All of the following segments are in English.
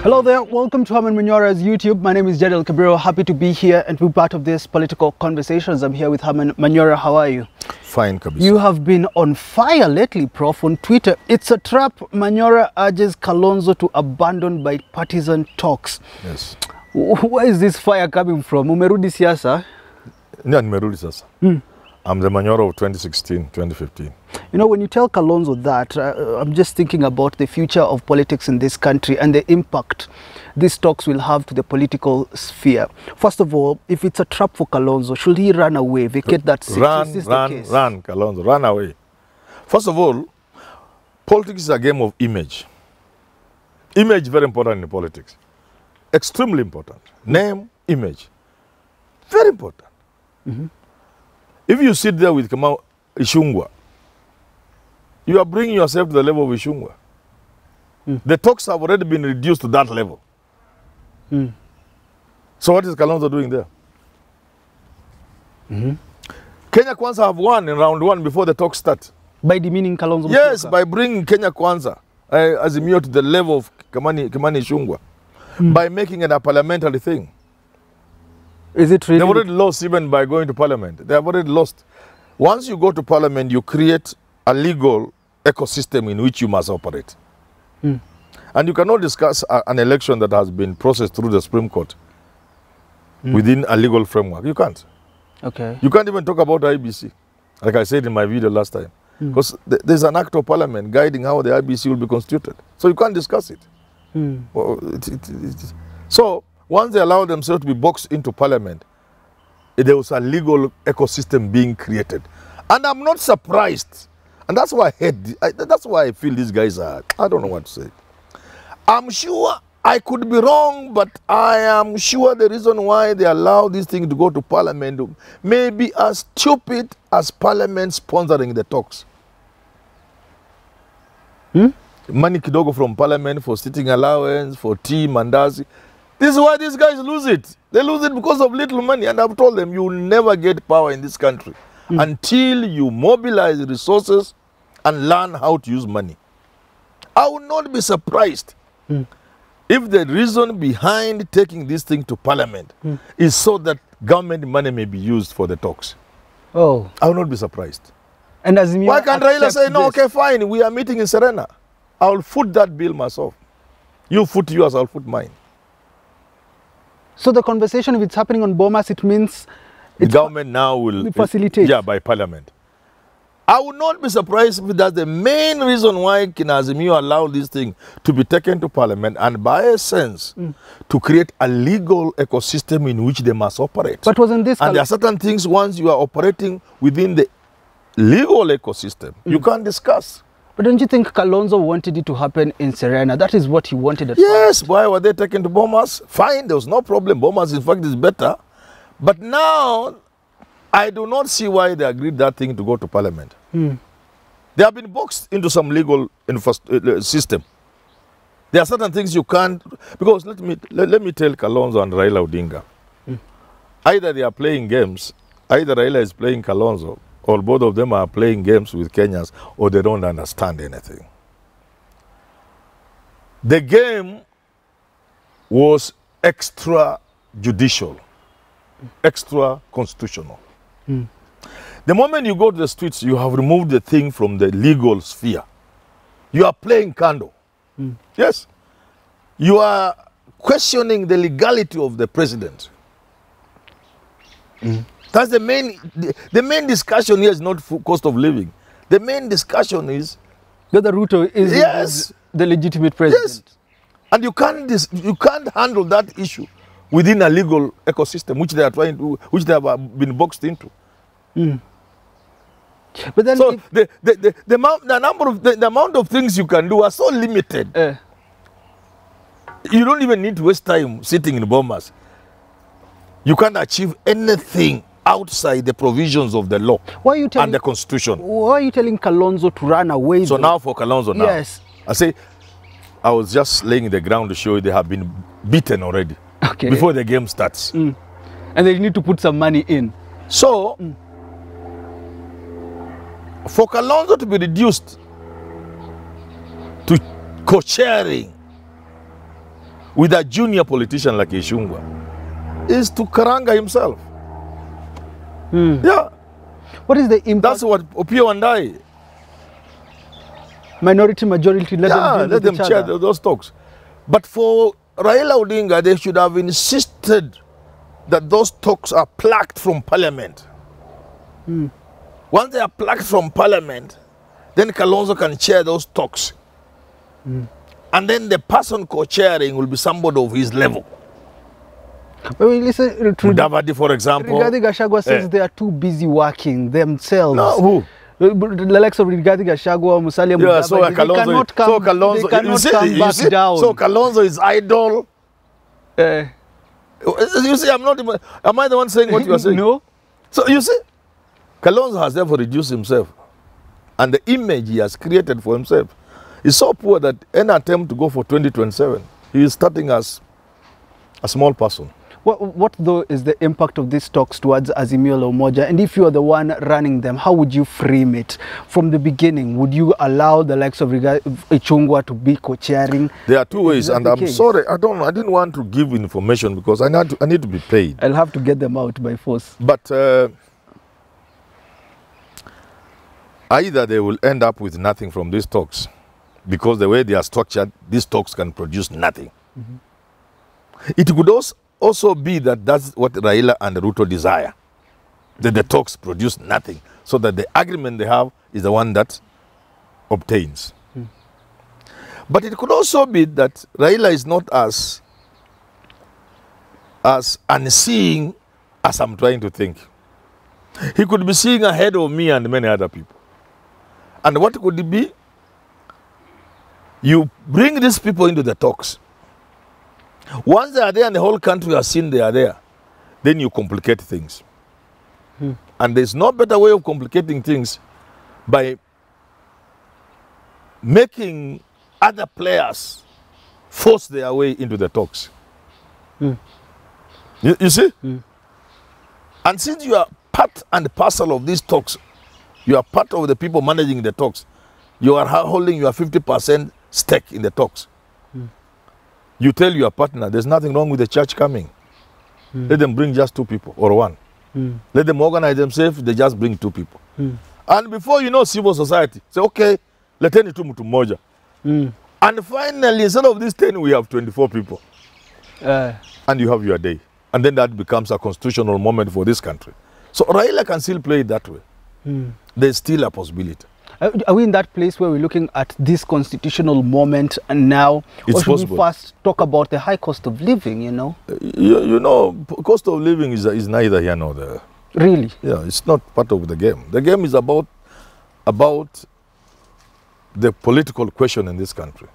Hello there, welcome to Herman Manyora's YouTube. My name is Jadel Kabiro. Happy to be here and be part of this political conversations. I'm here with Herman Manyora. How are you? Fine, Kabisa. You have been on fire lately, Prof, on Twitter. It's a trap. Manyora urges Kalonzo to abandon bipartisan talks. Yes. Where is this fire coming from? Umerudi siasa? No, nimerudi sasa. I'm the Manyora of 2016, 2015. You know, when you tell Kalonzo that, I'm just thinking about the future of politics in this country and the impact these talks will have to the political sphere. First of all, if it's a trap for Kalonzo, should he run away, vacate that seat? Run, Kalonzo, run away. First of all, politics is a game of image. Image very important in politics. Extremely important. Name, image. Very important. If you sit there with Kamau Ishungwa, you are bringing yourself to the level of Ishungwa. The talks have already been reduced to that level. So what is Kalonzo doing there? Kenya Kwanza have won in round one before the talks start. By demeaning Kalonzo? Yes, by bringing Kenya Kwanza as a to the level of Kamani Ishungwa. By making it a parliamentary thing. Is it really? They've already lost even by going to parliament. They have already lost. Once you go to parliament, you create a legal ecosystem in which you must operate. And you cannot discuss an election that has been processed through the Supreme Court within a legal framework. You can't. Okay. You can't even talk about IBC, like I said in my video last time. Because there's an act of parliament guiding how the IBC will be constituted. So you can't discuss it. Well, so once they allow themselves to be boxed into parliament, there was a legal ecosystem being created. And I'm not surprised. And that's why that's why I feel these guys are, I don't know what to say. I'm sure I could be wrong, but I am sure the reason why they allow this thing to go to parliament may be as stupid as parliament sponsoring the talks. Money kidogo from parliament for sitting allowance, for tea, mandazi. This is why these guys lose it. They lose it because of little money. And I've told them, you will never get power in this country until you mobilize resources and learn how to use money. I would not be surprised if the reason behind taking this thing to parliament is so that government money may be used for the talks. Oh. I would not be surprised. And as why can't Raila say, no, okay, fine, we are meeting in Serena. I'll foot that bill myself. You foot yours, I'll foot mine. So the conversation, if it's happening on Bomas, it means the government now will facilitate. Yeah, by parliament. I would not be surprised if that's the main reason why Kinazimio allowed this thing to be taken to parliament and by a sense to create a legal ecosystem in which they must operate. But wasn't this... And there are certain things once you are operating within the legal ecosystem, you can't discuss. But don't you think Kalonzo wanted it to happen in Serena? That is what he wanted at Yes, first. why were they taken to Bomas? Fine, there was no problem. Bomas, in fact, is better. But now, I do not see why they agreed that thing to go to parliament. They have been boxed into some legal system. There are certain things you can't... Because let me tell Kalonzo and Raila Odinga. Either they are playing games, either Raila is playing Kalonzo, or both of them are playing games with Kenyans, or they don't understand anything. The game was extrajudicial, extra-constitutional. The moment you go to the streets, you have removed the thing from the legal sphere. You are playing Kando. Yes. You are questioning the legality of the president. That's the main discussion here is not cost of living. The main discussion is whether Ruto is the legitimate president. Yes. And you can't handle that issue within a legal ecosystem which they are trying to, which they have been boxed into. But then so the amount of things you can do are so limited. You don't even need to waste time sitting in Bomas. You can't achieve anything outside the provisions of the law and the constitution. Why are you telling Kalonzo to run away? So now for Kalonzo now. Yes. I say, I was just laying the ground to show you they have been beaten already. Okay. Before the game starts. And they need to put some money in. So, for Kalonzo to be reduced to co-sharing with a junior politician like Ishungwa is to karanga himself. Yeah. What is the impact? That's what Opio and I. Minority, majority, let them chair those talks. But for Raila Odinga, they should have insisted that those talks are plucked from parliament. Once they are plucked from parliament, then Kalonzo can chair those talks. And then the person co-chairing will be somebody of his level. Listen, Mudavadi, for example. Rigathi Gachagua says they are too busy working themselves. No, who? The likes of Rigathi Gachagua, Musalia Mudavadi, so Kalonzo, they cannot come back down. So Kalonzo is idle. You see, am I the one saying what you are saying? No. So you see, Kalonzo has therefore reduced himself. And the image he has created for himself is so poor that any attempt to go for 2027, he is starting as a small person. What though is the impact of these talks towards Azimio la Umoja? And if you are the one running them, how would you frame it? From the beginning, would you allow the likes of Ichungwa to be co-chairing? There are two ways, and I'm sorry, I didn't want to give information because I need to be paid. I'll have to get them out by force. But either they will end up with nothing from these talks, because the way they are structured, these talks can produce nothing. It could also be that that's what Raila and Ruto desire, that the talks produce nothing, so that the agreement they have is the one that obtains. But it could also be that Raila is not as unseeing as I'm trying to think. He could be seeing ahead of me and many other people. And what could it be? You bring these people into the talks. Once they are there and the whole country has seen they are there, then you complicate things. And there's no better way of complicating things by making other players force their way into the talks. You see? And since you are part and parcel of these talks, you are part of the people managing the talks, you are holding your 50% stake in the talks. You tell your partner, there's nothing wrong with the church coming. Let them bring just 2 people or 1. Let them organize themselves, they just bring 2 people. And before you know, civil society, say, okay, leteni tu mtu mmoja. And finally, instead of these 10, we have 24 people. And you have your day. And then that becomes a constitutional moment for this country. So Raila can still play it that way. There's still a possibility. Are we in that place where we're looking at this constitutional moment and now? It's or should possible. we first talk about the high cost of living, you know? You know, cost of living is neither here nor there. Really? Yeah, it's not part of the game. The game is about the political question in this country.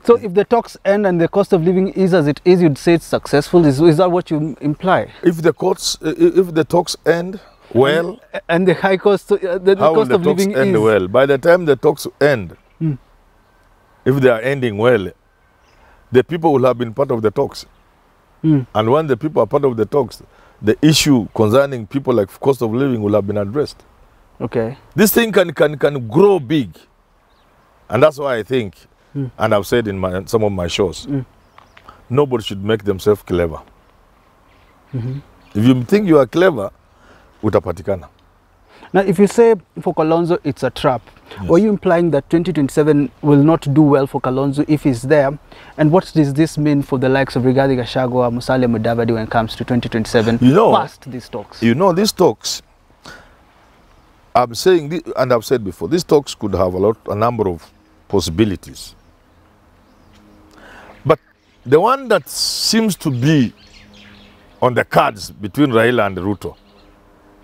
So if the talks end and the cost of living is as it is, you'd say it's successful? Is that what you imply? If the talks end well, and the high cost, the cost of living end is well. By the time the talks end, if they are ending well, the people will have been part of the talks. And when the people are part of the talks, the issue concerning people like cost of living will have been addressed. Okay. This thing can grow big, and that's why I think, and I've said in some of my shows, nobody should make themselves clever. If you think you are clever, utapatikana. Now, if you say for Kalonzo it's a trap, are you implying that 2027 will not do well for Kalonzo if he's there? And what does this mean for the likes of Rigathi Gachagua, Musalia Mudavadi when it comes to 2027 past these talks? You know, these talks, I'm saying, and I've said before, these talks could have a number of possibilities. But the one that seems to be on the cards between Raila and Ruto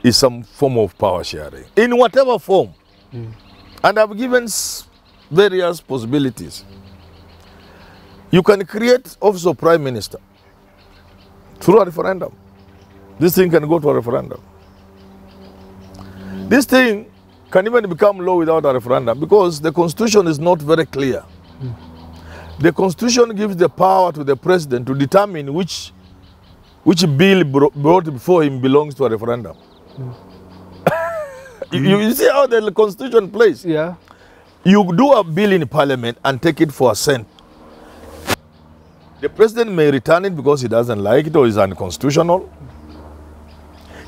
is some form of power sharing, in whatever form. And I've given various possibilities. You can create office of Prime Minister through a referendum. This thing can go to a referendum. This thing can even become law without a referendum because the Constitution is not very clear. The Constitution gives the power to the president to determine which bill brought before him belongs to a referendum. You see how the Constitution plays? Yeah. You do a bill in Parliament and take it for assent. The president may return it because he doesn't like it or is unconstitutional.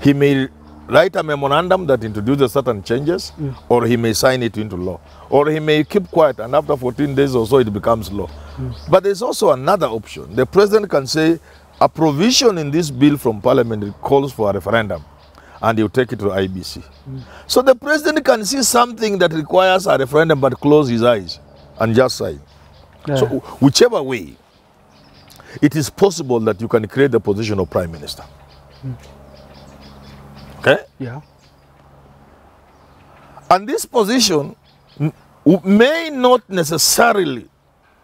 He may write a memorandum that introduces certain changes, or he may sign it into law. Or he may keep quiet, and after 14 days or so, it becomes law. But there's also another option. The president can say, a provision in this bill from parliament calls for a referendum, and he'll take it to IBC. So the president can see something that requires a referendum, but close his eyes and just sign. Yeah. So whichever way, it is possible that you can create the position of prime minister. Okay? Yeah. And this position may not necessarily,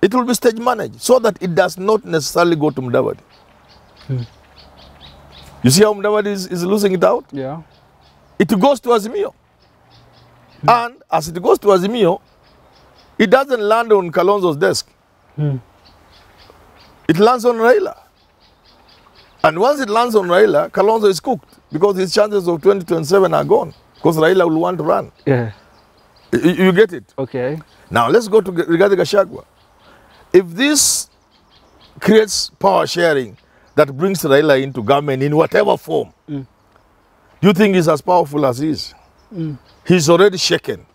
it will be stage managed so that it does not necessarily go to Mudavadi. You see how Mudavadi is losing it out? Yeah. It goes to Azimio. And as it goes to Azimio, it doesn't land on Kalonzo's desk. It lands on Raila. And once it lands on Raila, Kalonzo is cooked because his chances of 2027 are gone because Raila will want to run. Yeah. You get it? Okay. Now let's go to Rigathi Gachagua. If this creates power sharing that brings Raila into government in whatever form, do you think he's as powerful as he is? He's already shaken.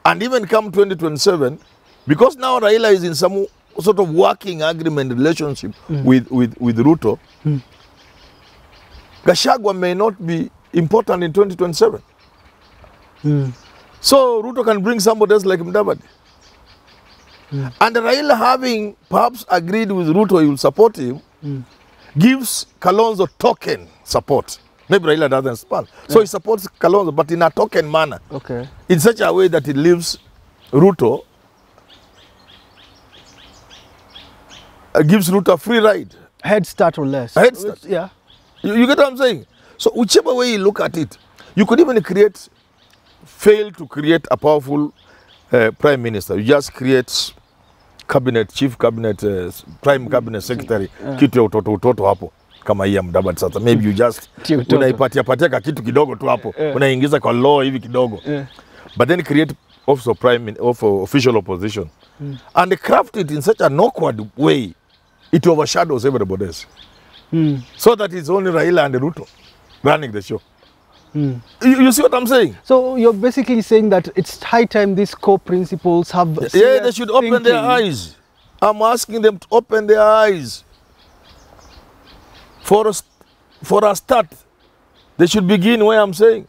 And even come 2027, because now Raila is in some sort of working agreement relationship with Ruto, Gachagua may not be important in 2027. So Ruto can bring somebody else like Mudavadi. And Raila, having perhaps agreed with Ruto, he will support him, gives Kalonzo token support. Maybe Raila doesn't respond. So he supports Kalonzo, but in a token manner. Okay. In such a way that it leaves Ruto, gives Ruto a free ride. Head start or less. A head start. Yeah. You get what I'm saying? So whichever way you look at it, you could even fail to create a powerful prime minister. You just create cabinet, chief cabinet, prime cabinet secretary, kitu ya utoto hapo. Kama hii ya Mudavadi sasa. Maybe you just unaipatia kitu kidogo tu hapo. Unaingiza kwa law hivi kidogo. But then create office of official opposition. And craft it in such an awkward way, it overshadows everybody else. So that it's only Raila and Ruto running the show. You see what I'm saying? So you're basically saying that it's high time these core principles have... Yeah, they should open their eyes. I'm asking them to open their eyes. For a start, they should begin where I'm saying.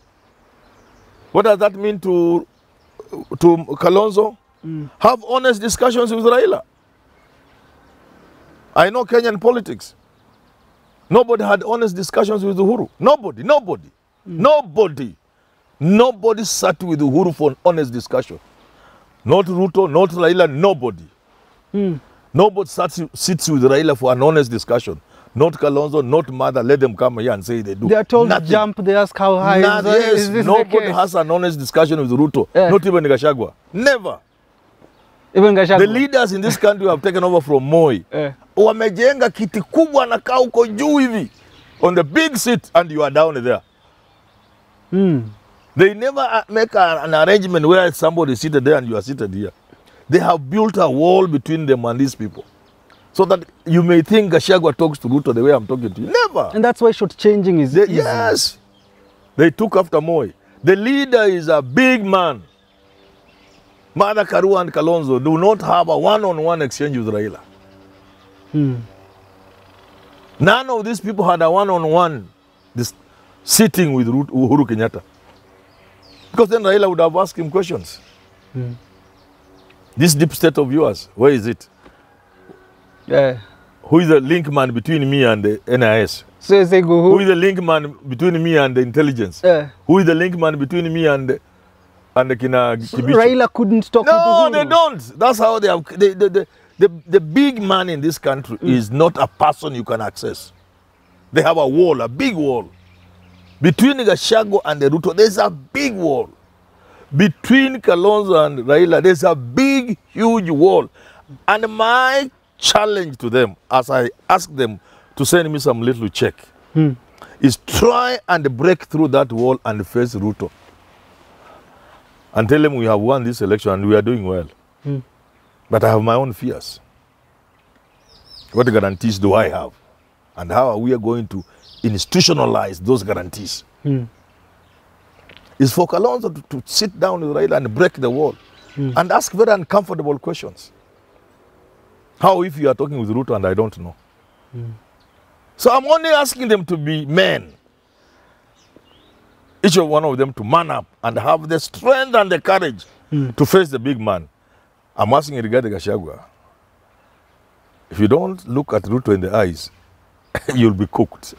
What does that mean to Kalonzo? Have honest discussions with Raila. I know Kenyan politics. Nobody had honest discussions with Uhuru. Nobody. Nobody sat with Uhuru for an honest discussion. Not Ruto, not Raila, nobody. Nobody sits with Raila for an honest discussion. Not Kalonzo, not Mother. Let them come here and say they do. They are told nothing. To jump, they ask how high is this nobody has an honest discussion with Ruto. Not even Gachagua. Never. Even Gachagua. The leaders in this country have taken over from Moi. Wamejenga kiti kubwa na kaa uko juu hivi on the big seat and you are down there. They never make an arrangement where somebody is seated there and you are seated here. They have built a wall between them and these people. So that you may think Gachagua talks to Ruto the way I'm talking to you. Never. And that's why short-changing is easy. Yes. They took after Moi. The leader is a big man. Mother Karua and Kalonzo do not have a one-on-one exchange with Raila. None of these people had a one-on-one sitting with Uhuru Kenyatta. Because then Raila would have asked him questions. This deep state of yours, where is it? Who is the link man between me and the NIS? So they go who is the link man between me and the intelligence? Who is the link man between me and the Kina Kibichu? Raila couldn't talk to Uhuru. No, they don't. That's how they have... The big man in this country is not a person you can access. They have a wall, a big wall. Between Gachagua and the Ruto, there's a big wall. Between Kalonzo and Raila, there's a big, huge wall. And my challenge to them, as I ask them to send me some little check, is try and break through that wall and face Ruto. And tell them we have won this election and we are doing well. But I have my own fears. What guarantees do I have? And how are we going to institutionalize those guarantees? Is for Kalonzo to sit down with Raila and break the wall and ask very uncomfortable questions. How if you are talking with Ruto and I don't know? So I'm only asking them to be men. Each one of them to man up and have the strength and the courage to face the big man. I'm asking Rigathi Gachagua, if you don't look at Ruto in the eyes, you'll be cooked.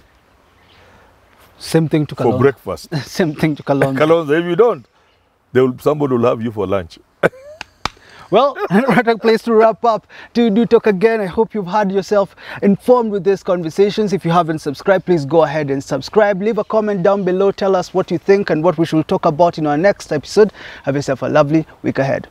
Same thing to Kalonzo. For breakfast. Same thing to Kalonzo. Kalonzo, if you don't, somebody will have you for lunch. Well, what a place to wrap up. Do talk again. I hope you've had yourself informed with these conversations. If you haven't subscribed, please go ahead and subscribe. Leave a comment down below. Tell us what you think and what we should talk about in our next episode. Have yourself a lovely week ahead.